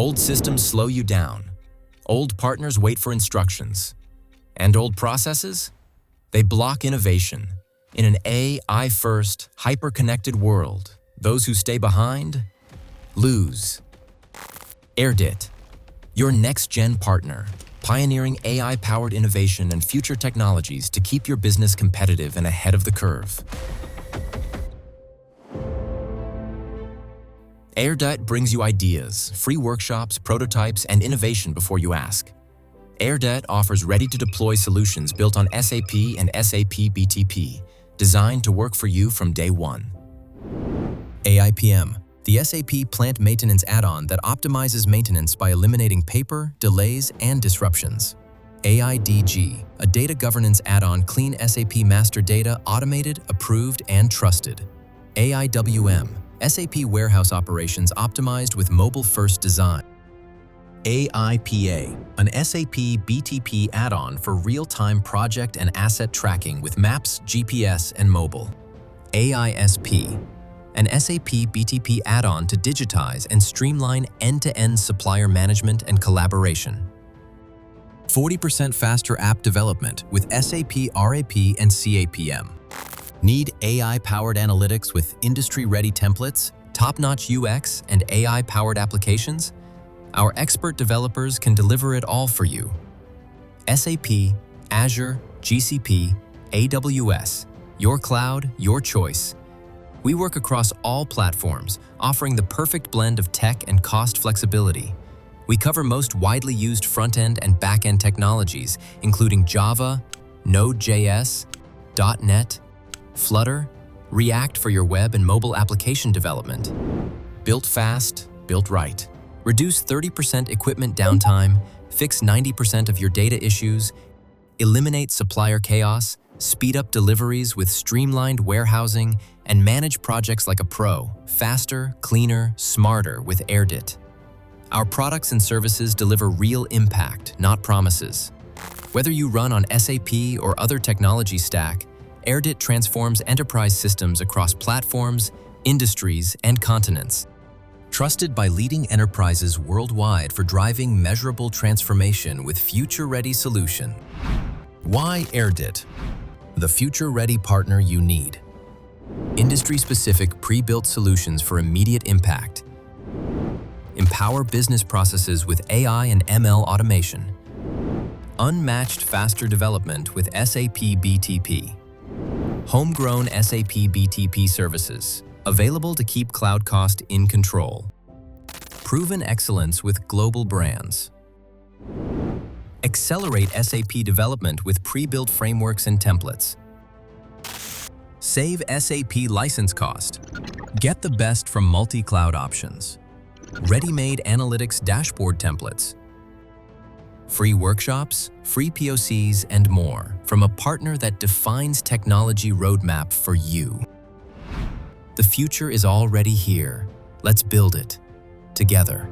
Old systems slow you down. Old partners wait for instructions. And old processes? They block innovation. In an AI-first, hyper-connected world, those who stay behind lose. AIRDIT, your next-gen partner, pioneering AI-powered innovation and future technologies to keep your business competitive and ahead of the curve. AIRDIT brings you ideas, free workshops, prototypes, and innovation before you ask. AIRDIT offers ready-to-deploy solutions built on SAP and SAP BTP, designed to work for you from day one. AIPM, the SAP plant maintenance add-on that optimizes maintenance by eliminating paper, delays, and disruptions. AIDG, a data governance add-on, clean SAP master data, automated, approved, and trusted. AIWM, SAP warehouse operations optimized with mobile-first design. AIPA, an SAP BTP add-on for real-time project and asset tracking with maps, GPS, and mobile. AISP, an SAP BTP add-on to digitize and streamline end-to-end supplier management and collaboration. 40% faster app development with SAP RAP and CAPM. Need AI-powered analytics with industry-ready templates, top-notch UX, and AI-powered applications? Our expert developers can deliver it all for you. SAP, Azure, GCP, AWS, your cloud, your choice. We work across all platforms, offering the perfect blend of tech and cost flexibility. We cover most widely used front-end and back-end technologies, including Java, Node.js, .NET, Flutter, React for your web and mobile application development. Built fast, built right. Reduce 30% equipment downtime, fix 90% of your data issues, eliminate supplier chaos, speed up deliveries with streamlined warehousing, and manage projects like a pro, faster, cleaner, smarter with AIRDIT. Our products and services deliver real impact, not promises. Whether you run on SAP or other technology stack, AIRDIT transforms enterprise systems across platforms, industries, and continents. Trusted by leading enterprises worldwide for driving measurable transformation with future-ready solution. Why AIRDIT? The future-ready partner you need. Industry-specific pre-built solutions for immediate impact. Empower business processes with AI and ML automation. Unmatched faster development with SAP BTP. Homegrown SAP BTP services, available to keep cloud cost in control. Proven excellence with global brands. Accelerate SAP development with pre-built frameworks and templates. Save SAP license cost. Get the best from multi-cloud options. Ready-made analytics dashboard templates. Free workshops, free POCs, and more from a partner that defines technology roadmap for you. The future is already here. Let's build it together.